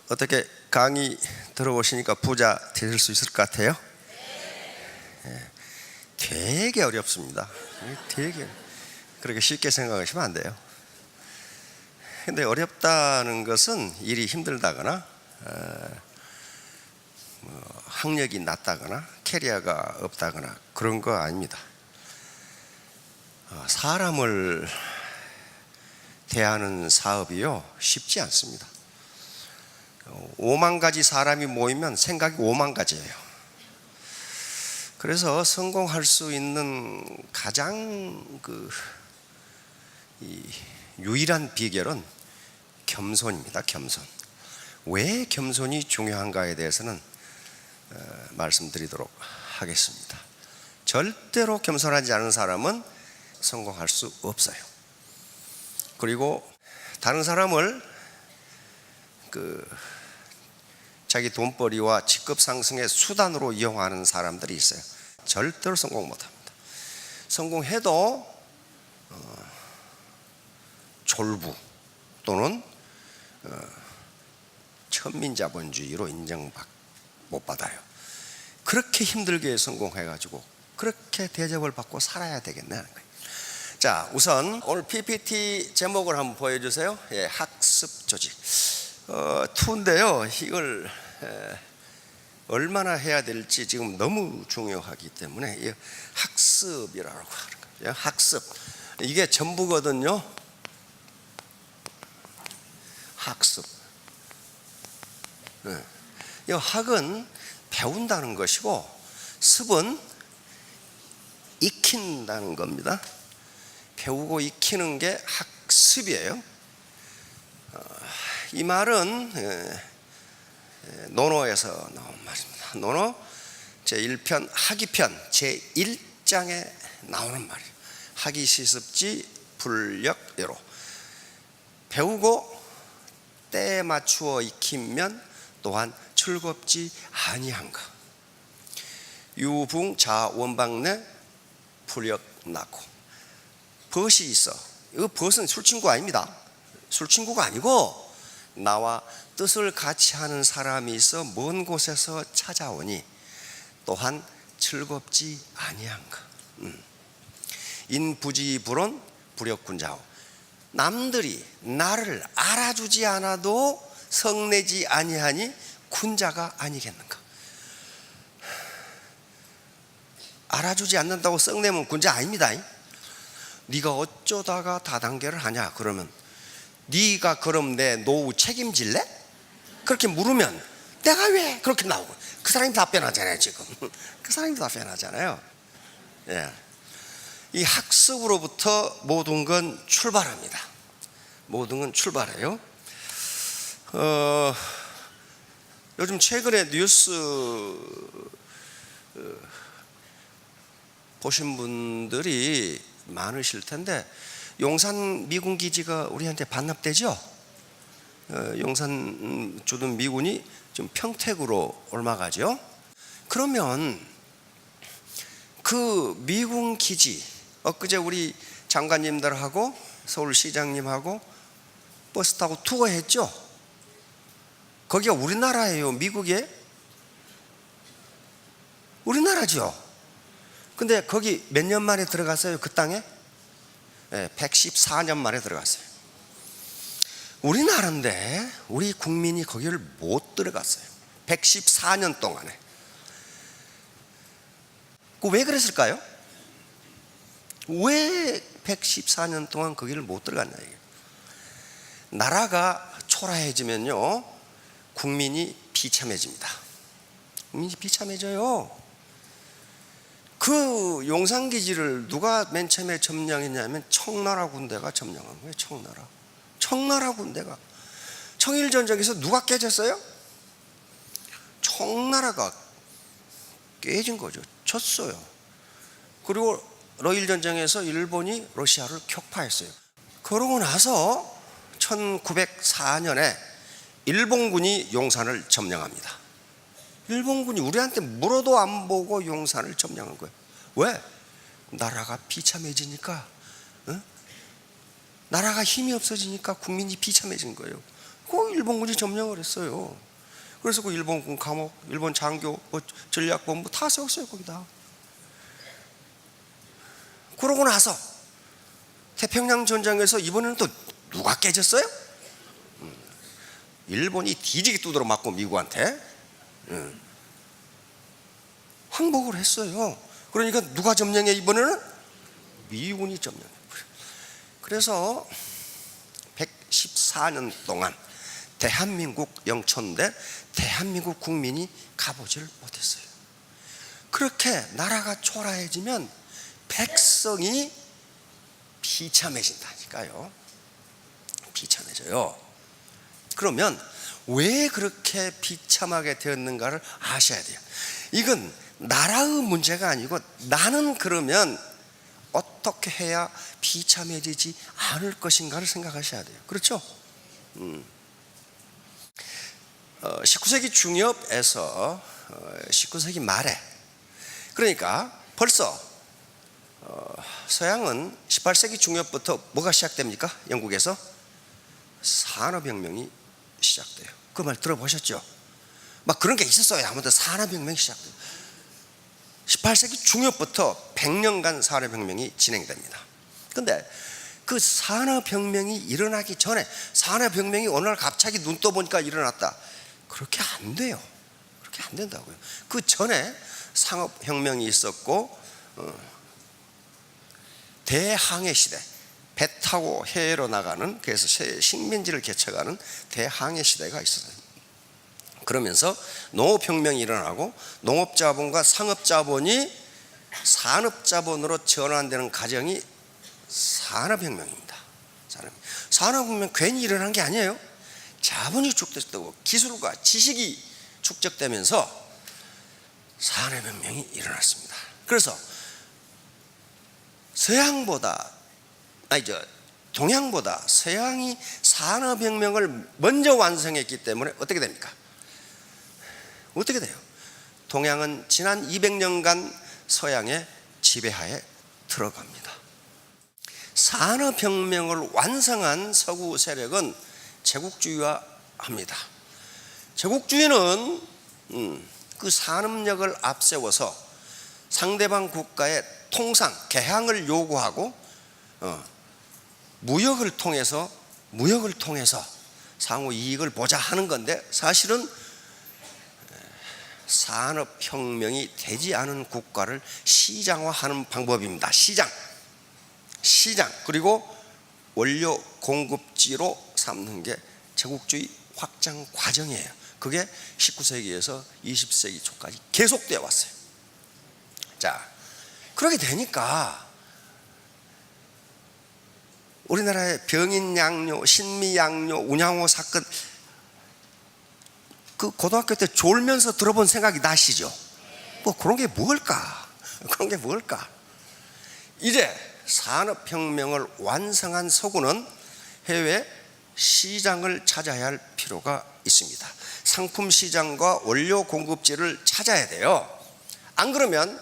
어떻게 강의 들어보시니까 부자 되실 수 있을 것 같아요? 되게 어렵습니다. 되게 그렇게 쉽게 생각하시면 안 돼요. 근데 어렵다는 것은 일이 힘들다거나 학력이 낮다거나 캐리어가 없다거나 그런 거 아닙니다. 사람을 대하는 사업이요 쉽지 않습니다. 5만 가지 사람이 모이면 생각이 5만 가지예요. 그래서 성공할 수 있는 가장 유일한 비결은 겸손입니다. 겸손. 왜 겸손이 중요한가에 대해서는 말씀드리도록 하겠습니다. 절대로 겸손하지 않은 사람은 성공할 수 없어요. 그리고 다른 사람을 자기 돈벌이와 직급 상승의 수단으로 이용하는 사람들이 있어요. 절대로 성공 못합니다. 성공해도 졸부 또는 천민자본주의로 인정 못 받아요. 그렇게 힘들게 성공해가지고 그렇게 대접을 받고 살아야 되겠네 하는 거예요. 자, 우선 오늘 PPT 제목을 한번 보여주세요. 학습 조직 2인데요. 이걸 얼마나 해야 될지 지금 너무 중요하기 때문에 학습이라고 하는 거예요. 학습, 이게 전부거든요. 학습. 이 학은 배운다는 것이고 습은 익힌다는 겁니다. 배우고 익히는 게 학습이에요. 이 말은 논어에서 나온 말입니다. 논어 제1편 학이편 제1장에 나오는 말이에요. 학이 시습지 불역여로. 배우고 때에 맞추어 익히면 또한 즐겁지 아니한가. 유붕자 원방내 불역 낳고. 벗이 있어. 이 벗은 술친구 아닙니다. 술친구가 아니고 나와 뜻을 같이 하는 사람이 있어 먼 곳에서 찾아오니 또한 즐겁지 아니한가. 인부지불온 불역군자오. 남들이 나를 알아주지 않아도 성내지 아니하니 군자가 아니겠는가. 알아주지 않는다고 썩내면 군자 아닙니다. 네가 어쩌다가 다단계를 하냐 그러면 네가 그럼 내 노후 책임질래? 그렇게 물으면 내가 왜? 그렇게 나오고 그 사람이 답변하잖아요. 지금 그 사람이 답변하잖아요. 이 학습으로부터 모든 건 출발합니다. 모든 건 출발해요. 요즘 최근에 뉴스 보신 분들이 많으실 텐데 용산 미군 기지가 우리한테 반납되죠? 용산 주둔 미군이 좀 평택으로 옮아가죠? 그러면 그 미군 기지, 엊그제 우리 장관님들하고 서울시장님하고 버스 타고 투어했죠? 거기가 우리나라예요? 미국에? 우리나라죠? 근데 거기 몇 년 만에 들어갔어요? 그 땅에? 114년 만에 들어갔어요. 우리나라인데 우리 국민이 거기를 못 들어갔어요. 114년 동안에. 왜 그랬을까요? 왜 114년 동안 거기를 못 들어갔냐 이게. 나라가 초라해지면요 국민이 비참해집니다. 국민이 비참해져요. 그 용산기지를 누가 맨 처음에 점령했냐면 청나라 군대가 점령한 거예요. 청나라 군대가. 청일전쟁에서 누가 깨졌어요? 청나라가 깨진 거죠. 졌어요. 그리고 러일전쟁에서 일본이 러시아를 격파했어요. 그러고 나서 1904년에 일본군이 용산을 점령합니다. 일본군이 우리한테 물어도 안 보고 용산을 점령한 거예요. 왜? 나라가 비참해지니까, 나라가 힘이 없어지니까 국민이 비참해진 거예요. 그 일본군이 점령을 했어요. 그래서 그 일본군 감옥, 일본 장교, 전략본부 다 세웠어요 거기다. 그러고 나서 태평양 전쟁에서 이번에는 또 누가 깨졌어요? 일본이 뒤지게 두드러 맞고 미국한테 항복을 했어요. 그러니까 누가 점령해? 이번에는 미군이 점령해. 그래서 114년 동안 대한민국 영천대 대한민국 국민이 가보지를 못했어요. 그렇게 나라가 초라해지면 백성이 비참해진다니까요. 비참해져요. 그러면 왜 그렇게 비참하게 되었는가를 아셔야 돼요. 이건 나라의 문제가 아니고 나는 그러면 어떻게 해야 비참해지지 않을 것인가를 생각하셔야 돼요. 그렇죠? 19세기 중엽에서 19세기 말에, 그러니까 벌써 서양은 18세기 중엽부터 뭐가 시작됩니까? 영국에서 산업혁명이 시작돼요. 그 말 들어보셨죠? 막 그런 게 있었어요. 아무튼 산업혁명이 시작돼요. 18세기 중엽부터 100년간 산업혁명이 진행됩니다. 근데 그 산업혁명이 일어나기 전에, 산업혁명이 어느 날 갑자기 눈 떠보니까 일어났다, 그렇게 안 돼요. 그렇게 안 된다고요. 그 전에 상업혁명이 있었고 대항해 시대, 배 타고 해외로 나가는, 그래서 식민지를 개척하는 대항해 시대가 있었어요. 그러면서 농업혁명이 일어나고 농업자본과 상업자본이 산업자본으로 전환되는 과정이 산업혁명입니다. 산업혁명 괜히 일어난 게 아니에요. 자본이 축적되고 기술과 지식이 축적되면서 산업혁명이 일어났습니다. 그래서 동양보다 서양이 산업혁명을 먼저 완성했기 때문에 어떻게 됩니까? 어떻게 돼요? 동양은 지난 200년간 서양의 지배하에 들어갑니다. 산업혁명을 완성한 서구 세력은 제국주의화합니다. 제국주의는 그 산업력을 앞세워서 상대방 국가의 통상, 개항을 요구하고 무역을 통해서 상호 이익을 보자 하는 건데, 사실은 산업혁명이 되지 않은 국가를 시장화하는 방법입니다. 시장, 그리고 원료 공급지로 삼는 게 제국주의 확장 과정이에요. 그게 19세기에서 20세기 초까지 계속되어 왔어요. 자, 그렇게 되니까 우리나라의 병인양요, 신미양요, 운양호 사건, 그 고등학교 때 졸면서 들어본 생각이 나시죠? 뭐 그런 게 뭘까? 이제 산업혁명을 완성한 서구는 해외 시장을 찾아야 할 필요가 있습니다. 상품 시장과 원료 공급지를 찾아야 돼요. 안 그러면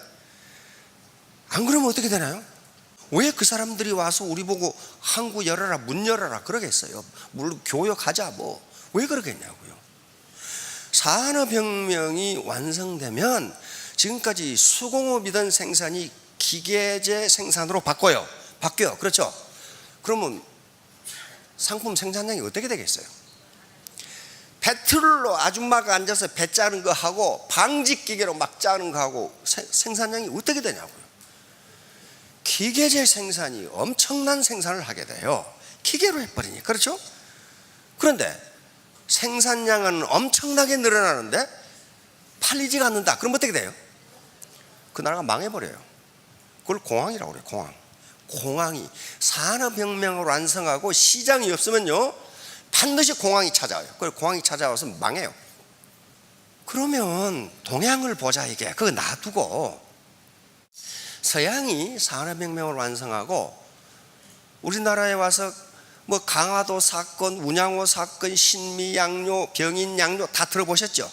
어떻게 되나요? 왜 그 사람들이 와서 우리 보고 항구 열어라, 문 열어라 그러겠어요? 물론 교역하자, 왜 그러겠냐고요. 산업혁명이 완성되면 지금까지 수공업이던 생산이 기계제 생산으로 바뀌어요. 그렇죠? 그러면 상품 생산량이 어떻게 되겠어요? 배틀로 아줌마가 앉아서 배 짜는 거 하고 방직기계로 막 짜는 거 하고 생산량이 어떻게 되냐고요. 기계제 생산이 엄청난 생산을 하게 돼요. 기계로 해버리니. 그렇죠? 그런데 생산량은 엄청나게 늘어나는데 팔리지가 않는다. 그럼 어떻게 돼요? 그 나라가 망해버려요. 그걸 공황이라고 그래요. 공황이 산업혁명을 완성하고 시장이 없으면요 반드시 공황이 찾아와요. 그걸 공황이 찾아와서 망해요. 그러면 동양을 보자. 이게 그거 놔두고 서양이 산업혁명을 완성하고 우리나라에 와서 강화도 사건, 운양호 사건, 신미양요, 병인양요 다 들어보셨죠?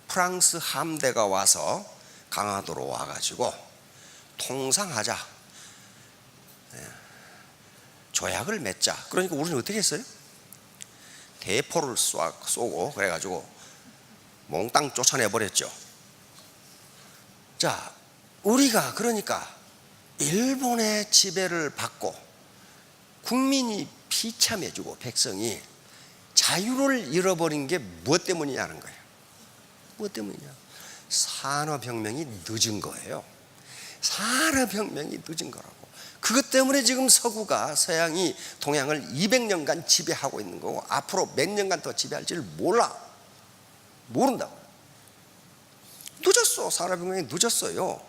프랑스 함대가 와서 강화도로 와가지고 통상하자, 조약을 맺자. 그러니까 우리는 어떻게 했어요? 대포를 쏘고 그래가지고 몽땅 쫓아내버렸죠. 자, 우리가 그러니까 일본의 지배를 받고 국민이 비참해지고 백성이 자유를 잃어버린 게 무엇 때문이냐는 거예요. 무엇 때문이냐? 산업혁명이 늦은 거예요. 산업혁명이 늦은 거라고. 그것 때문에 지금 서구가 서양이 동양을 200년간 지배하고 있는 거고 앞으로 몇 년간 더 지배할지를 모른다고. 늦었어. 산업혁명이 늦었어요.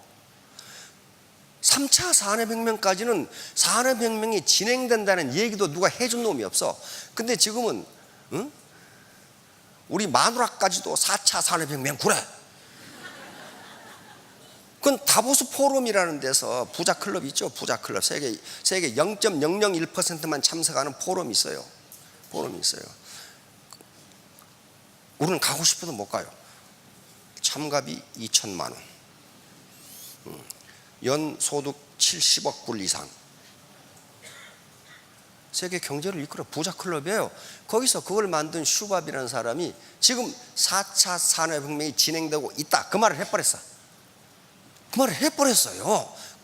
3차 산업혁명까지는 산업혁명이 진행된다는 얘기도 누가 해준 놈이 없어. 근데 지금은 우리 마누라까지도 4차 산업혁명 그래. 그건 다보스 포럼이라는 데서 부자 클럽 있죠. 부자 클럽. 세계 0.001%만 참석하는 포럼이 있어요. 우리는 가고 싶어도 못 가요. 참가비 2천만 원. 연 소득 70억 불 이상. 세계 경제를 이끌어 부자 클럽이에요. 거기서 그걸 만든 슈밥이라는 사람이 지금 4차 산업혁명이 진행되고 있다. 그 말을 해버렸어요.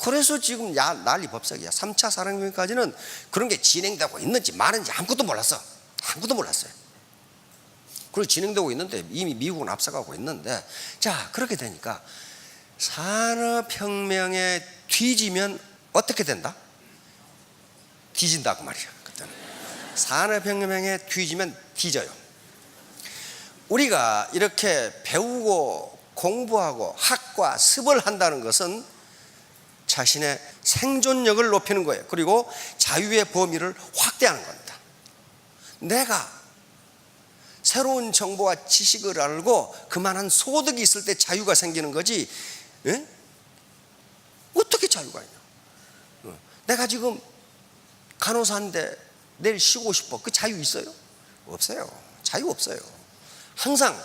그래서 지금 난리 법석이야. 3차 산업혁명까지는 그런 게 진행되고 있는지 마는지 아무것도 몰랐어요. 그리고 진행되고 있는데 이미 미국은 앞서가고 있는데, 자, 그렇게 되니까 산업혁명에 뒤지면 어떻게 된다? 뒤진다 그 말이야. 그때는 산업혁명에 뒤지면 뒤져요. 우리가 이렇게 배우고 공부하고 학과 습을 한다는 것은 자신의 생존력을 높이는 거예요. 그리고 자유의 범위를 확대하는 겁니다. 내가 새로운 정보와 지식을 알고 그만한 소득이 있을 때 자유가 생기는 거지. 에? 어떻게 자유가 있냐? 내가 지금 간호사인데 내일 쉬고 싶어. 그 자유 있어요? 없어요. 자유 없어요. 항상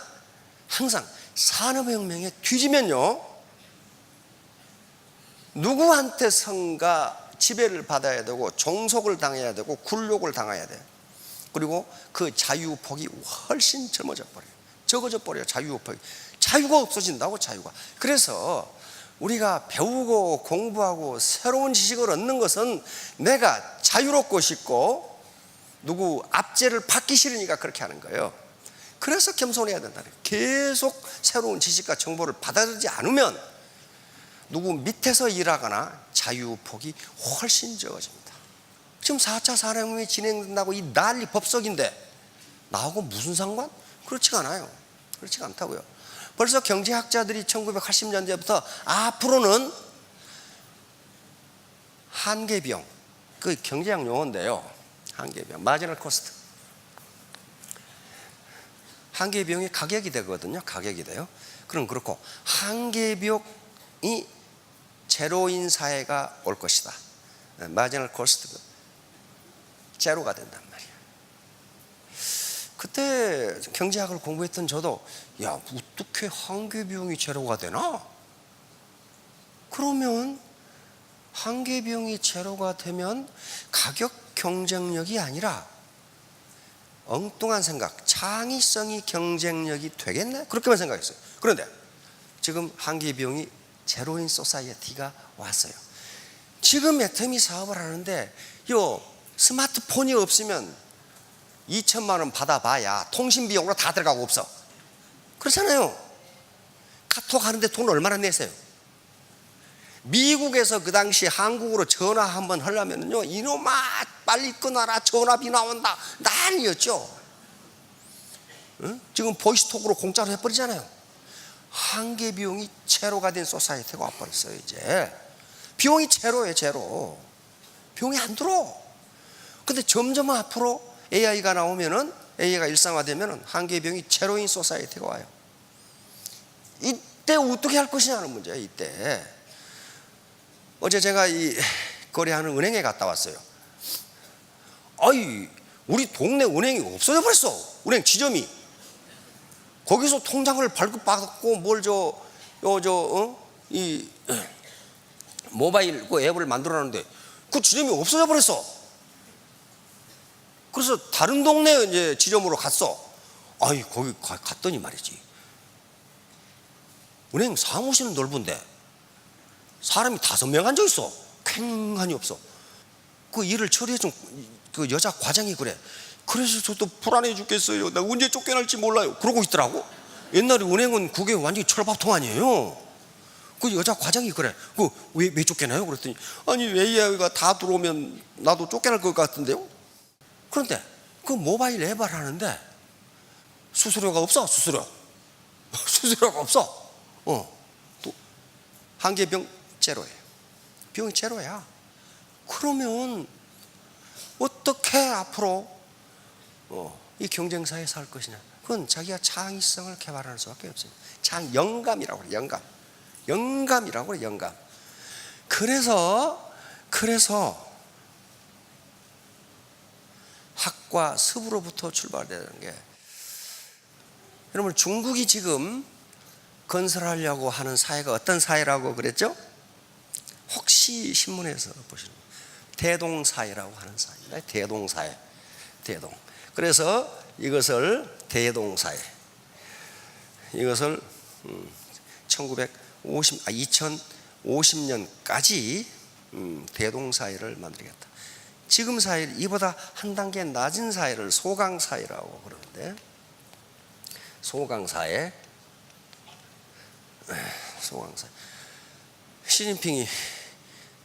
산업혁명에 뒤지면요, 누구한테선가 지배를 받아야 되고 종속을 당해야 되고 굴욕을 당해야 돼요. 그리고 그 자유폭이 훨씬 적어져 버려요. 자유가 없어진다고. 자유가. 그래서 우리가 배우고 공부하고 새로운 지식을 얻는 것은 내가 자유롭고 싶고 누구 압제를 받기 싫으니까 그렇게 하는 거예요. 그래서 겸손해야 된다. 계속 새로운 지식과 정보를 받아들이지 않으면 누구 밑에서 일하거나 자유폭이 훨씬 적어집니다. 지금 4차 산업혁명이 진행된다고 이 난리 법석인데 나하고 무슨 상관? 그렇지가 않아요. 그렇지가 않다고요. 벌써 경제학자들이 1980년대부터 앞으로는 한계비용, 그 경제학 용어인데요. 한계비용, 마지널 코스트. 한계비용이 가격이 되거든요. 가격이 돼요. 그럼 그렇고 한계비용이 제로인 사회가 올 것이다. 마지널 코스트가 제로가 된단 말이에요. 그때 경제학을 공부했던 저도, 야, 어떻게 한계비용이 제로가 되나? 그러면 한계비용이 제로가 되면 가격 경쟁력이 아니라 엉뚱한 생각, 창의성이 경쟁력이 되겠네? 그렇게만 생각했어요. 그런데 지금 한계비용이 제로인 소사이어티가 왔어요. 지금 애터미 사업을 하는데 요 스마트폰이 없으면 2천만 원 받아봐야 통신 비용으로 다 들어가고 없어. 그렇잖아요. 카톡 하는데 돈 얼마나 내세요? 미국에서 그 당시 한국으로 전화 한번 하려면요, 이놈아 빨리 끊어라, 전화비 나온다, 난리였죠. 응? 지금 보이스톡으로 공짜로 해버리잖아요. 한계 비용이 제로가 된 소사이어티가 와버렸어요. 이제 비용이 제로예요. 제로. 비용이 안 들어. 근데 점점 앞으로 AI가 나오면은, AI가 일상화되면은 한계 비용이 제로인 소사이어티가 와요. 이때 어떻게 할 것이냐는 문제예요. 이때. 어제 제가 이 거래하는 은행에 갔다 왔어요. 아이, 우리 동네 은행이 없어져 버렸어. 은행 지점이. 거기서 통장을 발급받고 이 모바일 그 앱을 만들어놨는데 그 지점이 없어져 버렸어. 그래서 다른 동네 이제 지점으로 갔어. 아이, 거기 갔더니 말이지, 은행 사무실은 넓은데 사람이 5명 앉아 있어. 쾌한이 없어. 그 일을 처리해 준 그 여자 과장이 그래. 그래서 저도 불안해 죽겠어요. 나 언제 쫓겨날지 몰라요. 그러고 있더라고. 옛날에 은행은 그게 완전히 철밥통 아니에요. 그 여자 과장이 그래. 그 왜 쫓겨나요? 그랬더니 아니, AI가 다 들어오면 나도 쫓겨날 것 같은데요. 그런데 그 모바일 앱을 하는데 수수료가 없어. 수수료가 없어. 또 한 개 병 제로예요. 병이 제로야. 그러면 어떻게 앞으로 이 경쟁사에 살 것이냐? 그건 자기가 창의성을 개발할 수밖에 없어요. 영감이라고 그래. 영감이라고 그래. 영감. 그래서 학과 습으로부터 출발되는 게, 여러분, 중국이 지금 건설하려고 하는 사회가 어떤 사회라고 그랬죠? 혹시 신문에서 보시는 대동사회라고 하는 사회입니다. 대동사회. 그래서 이것을 대동사회, 이것을 2050년까지 대동사회를 만들겠다. 지금 사회, 이보다 한 단계 낮은 사회를 소강사회라고 그러는데, 소강사회. 시진핑이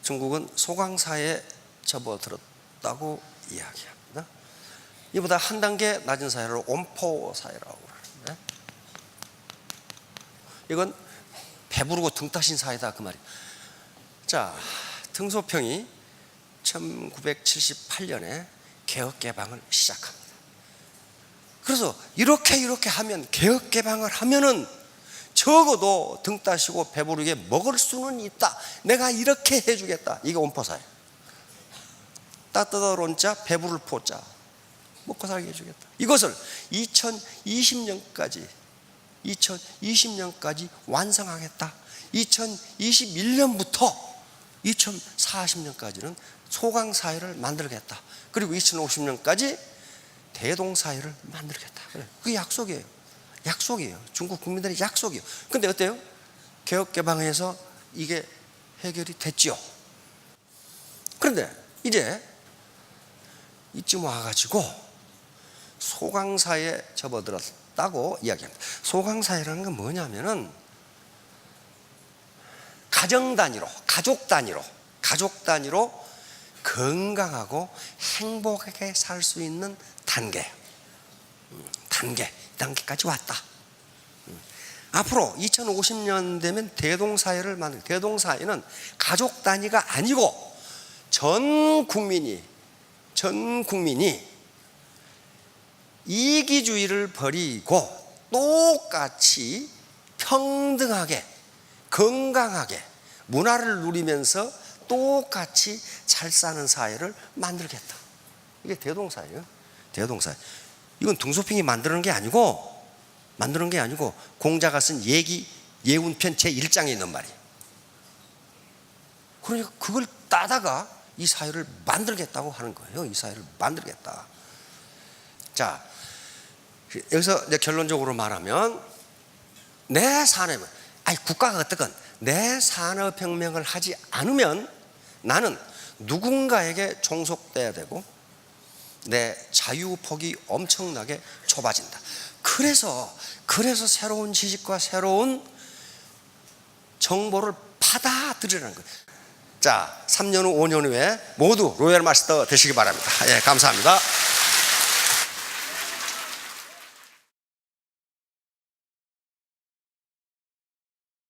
중국은 소강사회에 접어들었다고 이야기합니다. 이보다 한 단계 낮은 사회를 온포사회라고 그러는데, 이건 배부르고 등 따신 사회다, 그 말이에요. 자, 등소평이 1978년에 개혁개방을 시작합니다. 그래서 이렇게 하면, 개혁개방을 하면은 적어도 등 따시고 배부르게 먹을 수는 있다. 내가 이렇게 해주겠다. 이게 온포사회. 따뜻한 온자, 배부를 포자, 먹고 살게 해주겠다. 이것을 2020년까지 완성하겠다. 2021년부터 2040년까지는 소강사회를 만들겠다. 그리고 2050년까지 대동사회를 만들겠다. 그게 약속이에요. 중국 국민들의 약속이에요. 근데 어때요? 개혁개방에서 이게 해결이 됐지요. 그런데 이제 이쯤 와가지고 소강사회에 접어들었다고 이야기합니다. 소강사회라는 건 뭐냐면은 가정 단위로 건강하고 행복하게 살 수 있는 단계까지 왔다. 앞으로 2050년 되면 대동사회를 만들. 대동사회는 가족 단위가 아니고 전 국민이 이기주의를 버리고 똑같이 평등하게 건강하게 문화를 누리면서 똑같이 잘 사는 사회를 만들겠다. 이게 대동사회예요. 대동사회. 이건 등소평이 만드는 게 아니고 공자가 쓴 예운편 제1장에 있는 말이에요. 그러니까 그걸 따다가 이 사회를 만들겠다고 하는 거예요. 이 사회를 만들겠다. 자, 여기서 이제 결론적으로 말하면, 국가가 어떻건 내 산업혁명을 하지 않으면 나는 누군가에게 종속돼야 되고 내 자유폭이 엄청나게 좁아진다. 그래서 새로운 지식과 새로운 정보를 받아들이라는 거예요. 자, 3년 후 5년 후에 모두 로얄 마스터 되시기 바랍니다. 예, 감사합니다.